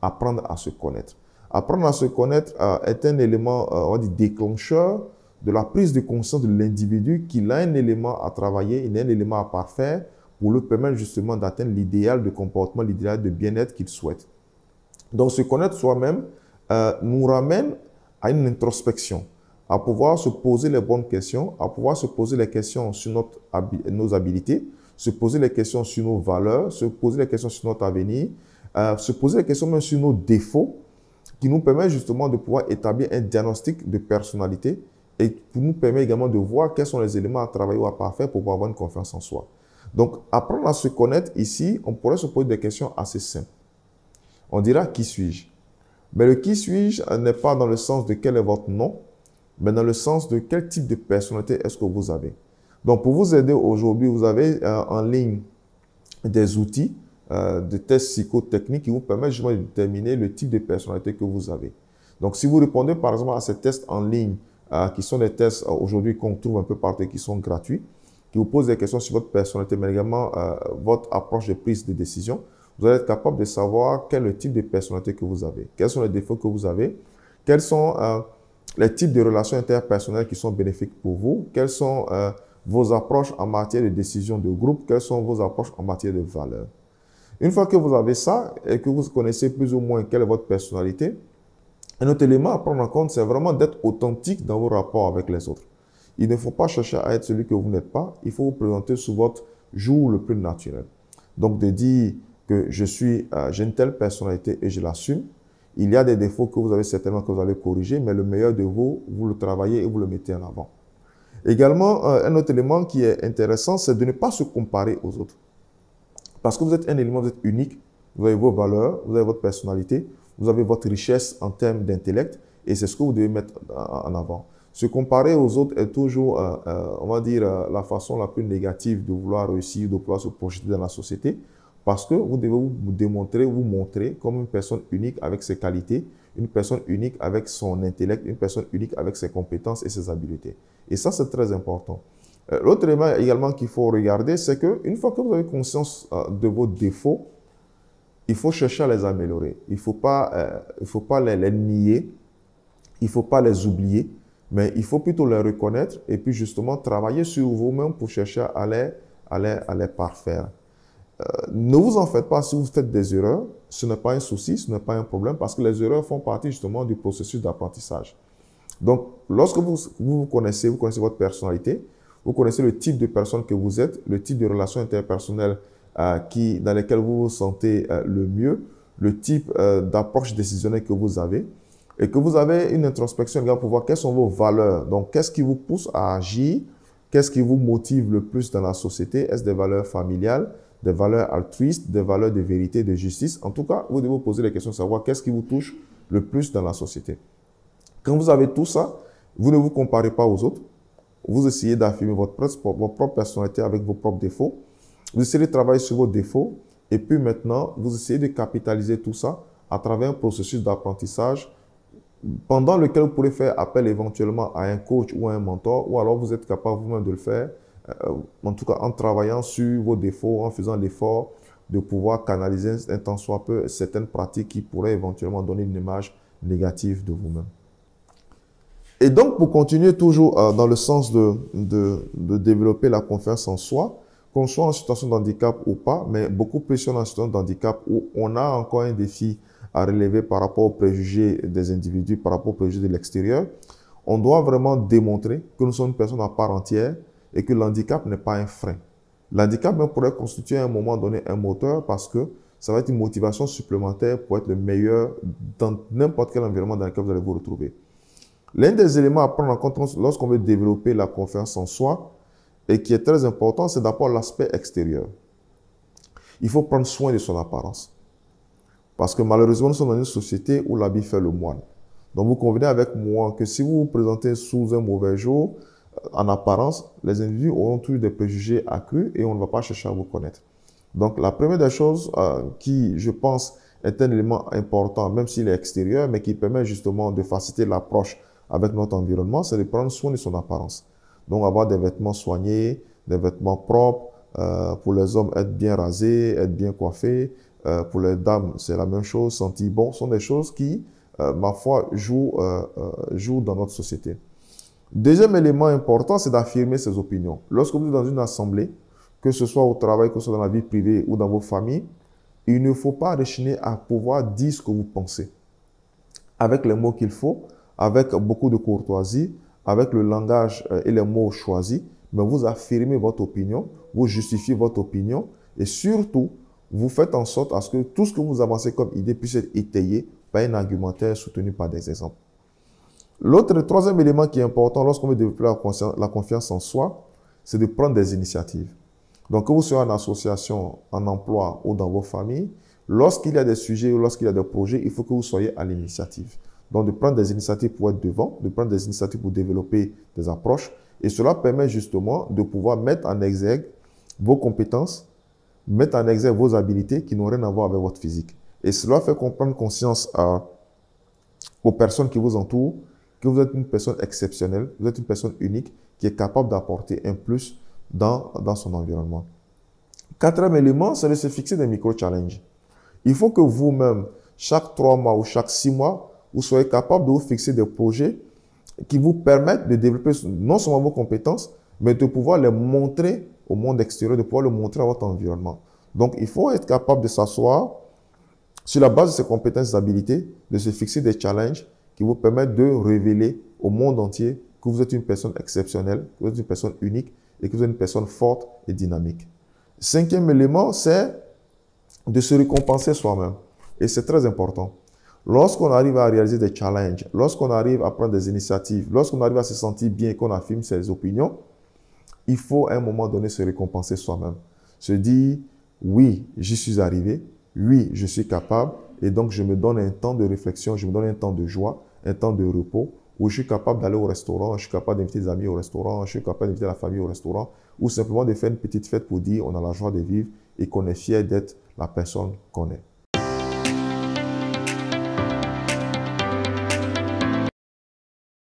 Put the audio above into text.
apprendre à se connaître. Apprendre à se connaître est un élément on dit déclencheur de la prise de conscience de l'individu qu'il a un élément à travailler, il a un élément à parfaire pour lui permettre justement d'atteindre l'idéal de comportement, l'idéal de bien-être qu'il souhaite. Donc, se connaître soi-même nous ramène à une introspection, à pouvoir se poser les bonnes questions, à pouvoir se poser les questions sur nos habilités, se poser les questions sur nos valeurs, se poser les questions sur notre avenir, se poser les questions même sur nos défauts, qui nous permet justement de pouvoir établir un diagnostic de personnalité et qui nous permet également de voir quels sont les éléments à travailler ou à parfaire pour pouvoir avoir une confiance en soi. Donc, apprendre à se connaître ici, on pourrait se poser des questions assez simples. On dira qui suis-je? Mais le qui suis-je n'est pas dans le sens de quel est votre nom, mais dans le sens de quel type de personnalité est-ce que vous avez. Donc, pour vous aider aujourd'hui, vous avez en ligne des outils de tests psychotechniques qui vous permettent justement de déterminer le type de personnalité que vous avez. Donc, si vous répondez par exemple à ces tests en ligne, qui sont des tests aujourd'hui qu'on trouve un peu partout, qui sont gratuits, qui vous posent des questions sur votre personnalité, mais également votre approche de prise de décision, vous allez être capable de savoir quel est le type de personnalité que vous avez, quels sont les défauts que vous avez, quels sont les types de relations interpersonnelles qui sont bénéfiques pour vous, quelles sont vos approches en matière de décision de groupe, quelles sont vos approches en matière de valeurs. Une fois que vous avez ça et que vous connaissez plus ou moins quelle est votre personnalité, un autre élément à prendre en compte, c'est vraiment d'être authentique dans vos rapports avec les autres. Il ne faut pas chercher à être celui que vous n'êtes pas, il faut vous présenter sous votre jour le plus naturel. Donc de dire que j'ai une telle personnalité et je l'assume. Il y a des défauts que vous avez certainement que vous allez corriger, mais le meilleur de vous, vous le travaillez et vous le mettez en avant. Également, un autre élément qui est intéressant, c'est de ne pas se comparer aux autres. Parce que vous êtes un élément, vous êtes unique, vous avez vos valeurs, vous avez votre personnalité, vous avez votre richesse en termes d'intellect, et c'est ce que vous devez mettre en avant. Se comparer aux autres est toujours, on va dire, la façon la plus négative de vouloir réussir, de pouvoir se projeter dans la société, parce que vous devez vous démontrer, vous montrer comme une personne unique avec ses qualités, une personne unique avec son intellect, une personne unique avec ses compétences et ses habiletés. Et ça, c'est très important. L'autre élément également qu'il faut regarder, c'est qu'une fois que vous avez conscience de vos défauts, il faut chercher à les améliorer. Il ne faut pas les nier, il ne faut pas les oublier, mais il faut plutôt les reconnaître et puis justement travailler sur vous-même pour chercher à les parfaire. Ne vous en faites pas si vous faites des erreurs. Ce n'est pas un souci, ce n'est pas un problème parce que les erreurs font partie justement du processus d'apprentissage. Donc, lorsque vous connaissez votre personnalité, vous connaissez le type de personne que vous êtes, le type de relations interpersonnelles dans lesquelles vous vous sentez le mieux, le type d'approche décisionnelle que vous avez, et que vous avez une introspection pour voir quelles sont vos valeurs. Donc, qu'est-ce qui vous pousse à agir? Qu'est-ce qui vous motive le plus dans la société? Est-ce des valeurs familiales, des valeurs altruistes, des valeurs de vérité, de justice? En tout cas, vous devez vous poser les questions de savoir qu'est-ce qui vous touche le plus dans la société. Quand vous avez tout ça, vous ne vous comparez pas aux autres. Vous essayez d'affirmer votre propre personnalité avec vos propres défauts. Vous essayez de travailler sur vos défauts. Et puis maintenant, vous essayez de capitaliser tout ça à travers un processus d'apprentissage pendant lequel vous pourrez faire appel éventuellement à un coach ou à un mentor, ou alors vous êtes capable vous-même de le faire, en tout cas en travaillant sur vos défauts, en faisant l'effort de pouvoir canaliser un tant soit peu certaines pratiques qui pourraient éventuellement donner une image négative de vous-même. Et donc, pour continuer toujours dans le sens de développer la confiance en soi, qu'on soit en situation de handicap ou pas, mais beaucoup plus sur en situation de handicap où on a encore un défi à relever par rapport aux préjugés des individus, par rapport aux préjugés de l'extérieur, on doit vraiment démontrer que nous sommes une personne à part entière et que l'handicap n'est pas un frein. L'handicap pourrait constituer à un moment donné un moteur parce que ça va être une motivation supplémentaire pour être le meilleur dans n'importe quel environnement dans lequel vous allez vous retrouver. L'un des éléments à prendre en compte lorsqu'on veut développer la confiance en soi et qui est très important, c'est d'abord l'aspect extérieur. Il faut prendre soin de son apparence. Parce que malheureusement, nous sommes dans une société où l'habit fait le moine. Donc, vous convenez avec moi que si vous vous présentez sous un mauvais jour, en apparence, les individus auront toujours des préjugés accrus et on ne va pas chercher à vous connaître. Donc, la première des choses qui, je pense, est un élément important, même s'il est extérieur, mais qui permet justement de faciliter l'approche avec notre environnement, c'est de prendre soin de son apparence. Donc, avoir des vêtements soignés, des vêtements propres, pour les hommes, être bien rasés, être bien coiffés, Pour les dames, c'est la même chose. Sentir bon sont des choses qui, ma foi, jouent dans notre société. Deuxième élément important, c'est d'affirmer ses opinions. Lorsque vous êtes dans une assemblée, que ce soit au travail, que ce soit dans la vie privée ou dans vos familles, il ne faut pas rechigner à pouvoir dire ce que vous pensez. Avec les mots qu'il faut, avec beaucoup de courtoisie, avec le langage et les mots choisis, mais vous affirmez votre opinion, vous justifiez votre opinion et surtout, vous faites en sorte à ce que tout ce que vous avancez comme idée puisse être étayé par un argumentaire soutenu par des exemples. Troisième élément qui est important lorsqu'on veut développer la confiance en soi, c'est de prendre des initiatives. Donc, que vous soyez en association, en emploi ou dans vos familles, lorsqu'il y a des sujets ou lorsqu'il y a des projets, il faut que vous soyez à l'initiative. Donc, de prendre des initiatives pour être devant, de prendre des initiatives pour développer des approches. Et cela permet justement de pouvoir mettre en exergue vos compétences, mettre en exergue vos habilités qui n'ont rien à voir avec votre physique. Et cela fait prendre conscience aux personnes qui vous entourent que vous êtes une personne exceptionnelle, vous êtes une personne unique qui est capable d'apporter un plus dans son environnement. Quatrième élément, c'est de se fixer des micro-challenges. Il faut que vous-même, chaque 3 mois ou chaque 6 mois, vous soyez capable de vous fixer des projets qui vous permettent de développer non seulement vos compétences, mais de pouvoir les montrer au monde extérieur, de pouvoir le montrer à votre environnement. Donc, il faut être capable de s'asseoir sur la base de ses compétences et habilités, de se fixer des challenges qui vous permettent de révéler au monde entier que vous êtes une personne exceptionnelle, que vous êtes une personne unique et que vous êtes une personne forte et dynamique. Cinquième élément, c'est de se récompenser soi-même. Et c'est très important. Lorsqu'on arrive à réaliser des challenges, lorsqu'on arrive à prendre des initiatives, lorsqu'on arrive à se sentir bien et qu'on affirme ses opinions, il faut à un moment donné se récompenser soi-même. Se dire, oui, j'y suis arrivé, oui, je suis capable, et donc je me donne un temps de réflexion, je me donne un temps de joie, un temps de repos, où je suis capable d'aller au restaurant, je suis capable d'inviter des amis au restaurant, je suis capable d'inviter la famille au restaurant, ou simplement de faire une petite fête pour dire on a la joie de vivre et qu'on est fier d'être la personne qu'on est.